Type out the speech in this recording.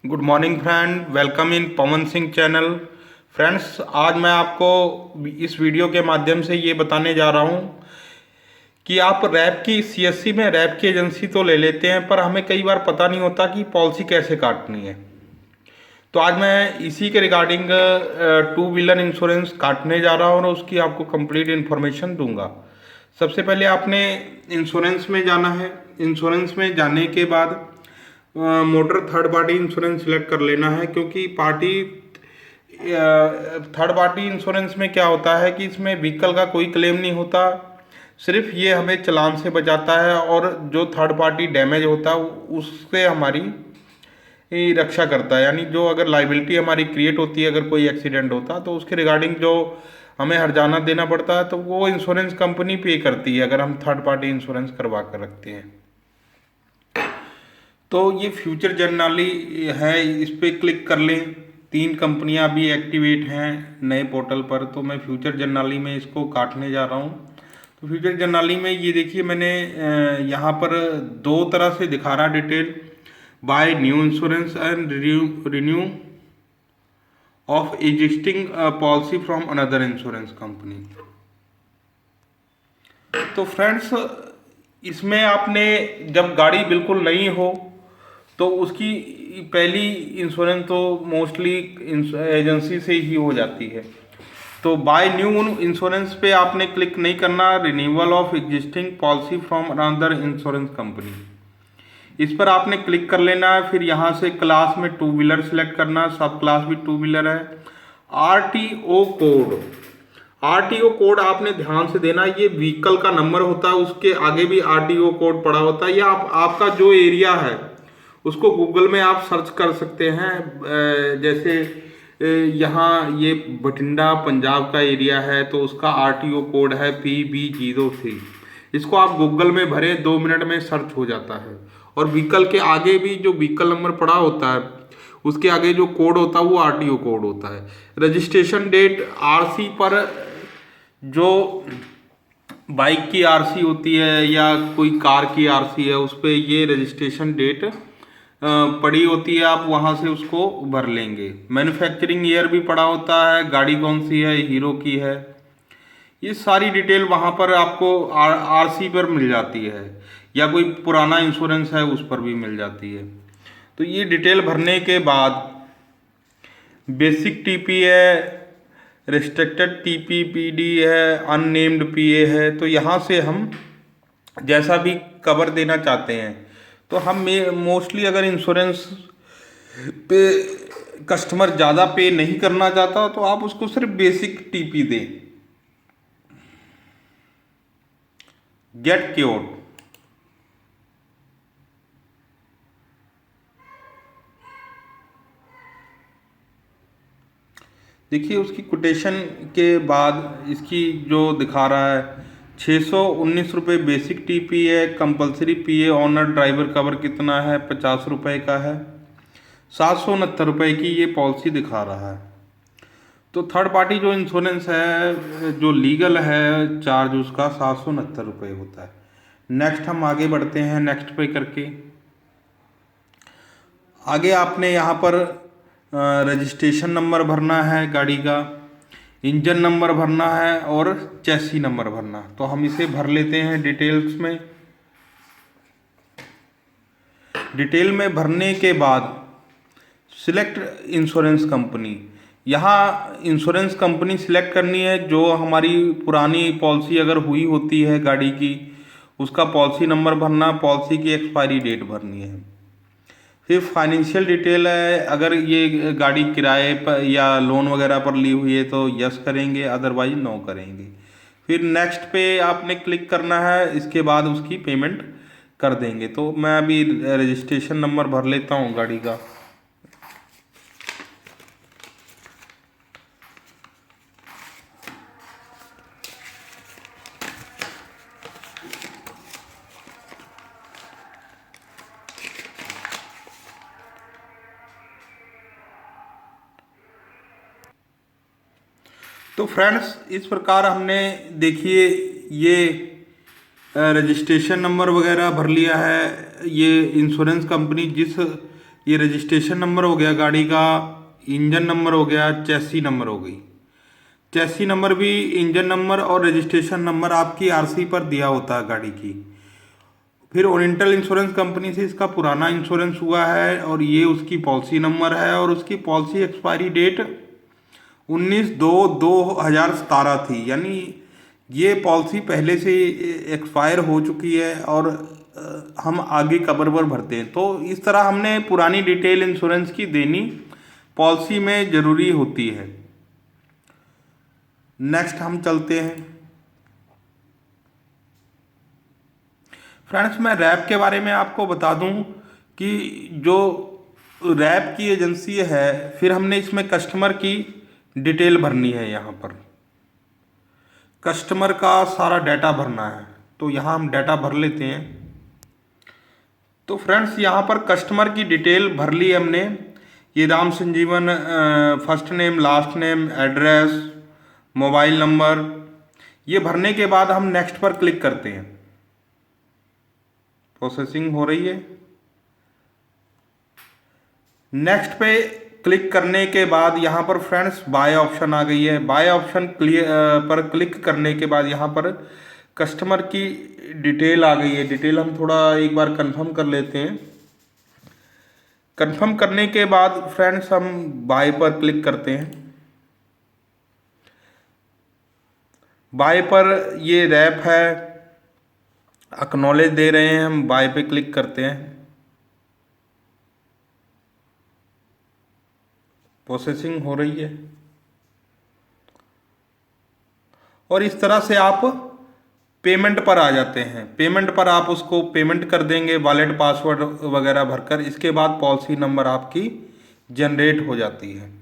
Good morning friend, welcome in Pawan Singh channel. Friends, आज मैं आपको इस वीडियो के माध्यम से ये बताने जा रहा हूँ कि आप रैप की सीएससी में रैप की एजेंसी तो ले लेते हैं, पर हमें कई बार पता नहीं होता कि पॉलिसी कैसे काटनी है। तो आज मैं इसी के रिगार्डिंग टू व्हीलर इंश्योरेंस काटने जा रहा हूँ और उसकी आपको कंप्लीट इन्फॉर्मेशन दूंगा। सबसे पहले आपने इंश्योरेंस में जाना है। इंश्योरेंस में जाने के बाद motor third party insurance select कर लेना है, क्योंकि थर्ड पार्टी इंश्योरेंस में क्या होता है कि इसमें व्हीकल का कोई क्लेम नहीं होता, सिर्फ ये हमें चालान से बचाता है और जो थर्ड पार्टी डैमेज होता है उससे हमारी रक्षा करता है। यानी जो अगर लाइबिलिटी हमारी क्रिएट होती है, अगर कोई एक्सीडेंट होता तो उसके रिगार्डिंग जो हमें हर्जाना देना पड़ता है तो वो इंश्योरेंस कंपनी पे करती है, अगर हम थर्ड पार्टी इंश्योरेंस करवा कर रखते हैं। तो ये फ्यूचर जनरली है, इस पर क्लिक कर लें। 3 कंपनियां भी एक्टिवेट हैं नए पोर्टल पर, तो मैं फ्यूचर जनरली में इसको काटने जा रहा हूँ। तो फ्यूचर जनरली में ये देखिए, मैंने यहाँ पर 2 तरह से दिखा रहा detail, by new insurance and renew of existing policy from another insurance company. तो फ्रेंड्स, इसमें आपने जब गाड़ी बिल्कुल नई हो तो उसकी पहली इंश्योरेंस तो मोस्टली एजेंसी से ही हो जाती है। तो बाय न्यू इंश्योरेंस पे आपने क्लिक नहीं करना, renewal of existing policy from another insurance company, इस पर आपने क्लिक कर लेना है। फिर यहाँ से क्लास में टू व्हीलर सेलेक्ट करना, सब क्लास भी टू व्हीलर है। आरटीओ कोड, आरटीओ कोड आपने ध्यान से देना, ये व्हीकल का नंबर होता है, उसके आगे भी आरटीओ कोड पड़ा होता है। या आपका जो एरिया है उसको गूगल में आप सर्च कर सकते हैं। जैसे यहाँ ये बठिंडा पंजाब का एरिया है तो उसका आरटीओ कोड है PB03। इसको आप गूगल में भरे, 2 मिनट में सर्च हो जाता है। और व्हीकल के आगे भी जो व्हीकल नंबर पड़ा होता है उसके आगे जो कोड होता है वो आरटीओ कोड होता है। रजिस्ट्रेशन डेट, आरसी पर जो बाइक की आरसी होती है या कोई कार की आरसी है उस पर ये रजिस्ट्रेशन डेट पड़ी होती है, आप वहाँ से उसको भर लेंगे। मैन्युफैक्चरिंग ईयर भी पड़ा होता है, गाड़ी कौन सी है, हीरो की है, ये सारी डिटेल वहाँ पर आपको आरसी पर मिल जाती है, या कोई पुराना इंश्योरेंस है उस पर भी मिल जाती है। तो ये डिटेल भरने के बाद बेसिक टीपी है, रिस्ट्रिक्टेड टीपीपीडी है, अननेम्ड पीए है। तो यहाँ से हम जैसा भी कवर देना चाहते हैं, तो हम मोस्टली अगर इंश्योरेंस पे कस्टमर ज़्यादा पे नहीं करना चाहता तो आप उसको सिर्फ बेसिक टीपी दें। गेट क्योर्ड, देखिए उसकी कोटेशन के बाद इसकी जो दिखा रहा है 619 बेसिक टीपी है, कंपलसरी पीए ऑनर ड्राइवर कवर कितना है, 50 रुपये का है, 769 की ये पॉलिसी दिखा रहा है। तो थर्ड पार्टी जो इंश्योरेंस है, जो लीगल है, चार्ज उसका 769 होता है। नेक्स्ट हम आगे बढ़ते हैं, नेक्स्ट पे करके आगे आपने यहाँ पर रजिस्ट्रेशन नंबर भरना है गाड़ी का, इंजन नंबर भरना है और चैसी नंबर भरना। तो हम इसे भर लेते हैं डिटेल्स में। डिटेल में भरने के बाद सिलेक्ट इंश्योरेंस कंपनी, यहाँ इंश्योरेंस कंपनी सिलेक्ट करनी है जो हमारी पुरानी पॉलिसी अगर हुई होती है गाड़ी की, उसका पॉलिसी नंबर भरना, पॉलिसी की एक्सपायरी डेट भरनी है। फिर फाइनेंशियल डिटेल है, अगर ये गाड़ी किराए पर या लोन वगैरह पर ली हुई है तो यस करेंगे, अदरवाइज नो करेंगे। फिर नेक्स्ट पे आपने क्लिक करना है, इसके बाद उसकी पेमेंट कर देंगे। तो मैं अभी रजिस्ट्रेशन नंबर भर लेता हूँ गाड़ी का। तो फ्रेंड्स, इस प्रकार हमने देखिए ये रजिस्ट्रेशन नंबर वगैरह भर लिया है। ये इंश्योरेंस कंपनी जिस ये रजिस्ट्रेशन नंबर हो गया गाड़ी का, इंजन नंबर हो गया, चैसी नंबर हो गई। चैसी नंबर भी, इंजन नंबर और रजिस्ट्रेशन नंबर आपकी आरसी पर दिया होता है गाड़ी की। फिर ओरिएंटल इंश्योरेंस कंपनी से इसका पुराना इंश्योरेंस हुआ है और ये उसकी पॉलिसी नंबर है और उसकी पॉलिसी एक्सपायरी डेट 19/2/2017 थी, यानी ये पॉलिसी पहले से एक्सपायर हो चुकी है और हम आगे कवर पर भरते हैं। तो इस तरह हमने पुरानी डिटेल इंश्योरेंस की देनी पॉलिसी में ज़रूरी होती है। नेक्स्ट हम चलते हैं फ्रेंड्स, मैं रैप के बारे में आपको बता दूं कि जो रैप की एजेंसी है, फिर हमने इसमें कस्टमर की डिटेल भरनी है। यहाँ पर कस्टमर का सारा डाटा भरना है, तो यहाँ हम डाटा भर लेते हैं। तो फ्रेंड्स यहाँ पर कस्टमर की डिटेल भर ली हमने। ये Ram Sanjeevan, first name, last name, address, mobile number, ये भरने के बाद हम नेक्स्ट पर क्लिक करते हैं। प्रोसेसिंग हो रही है। नेक्स्ट पे क्लिक करने के बाद यहाँ पर फ्रेंड्स बाय ऑप्शन आ गई है। बाय ऑप्शन पर क्लिक करने के बाद यहाँ पर कस्टमर की डिटेल आ गई है। डिटेल हम थोड़ा एक बार कंफर्म कर लेते हैं। कंफर्म करने के बाद फ्रेंड्स हम बाय पर क्लिक करते हैं। बाय पर ये रैप है, एक्नॉलेज दे रहे हैं, हम बाय पे क्लिक करते हैं। प्रोसेसिंग हो रही है और इस तरह से आप पेमेंट पर आ जाते हैं। पेमेंट पर आप उसको पेमेंट कर देंगे वॉलेट पासवर्ड वगैरह भरकर। इसके बाद पॉलिसी नंबर आपकी जनरेट हो जाती है।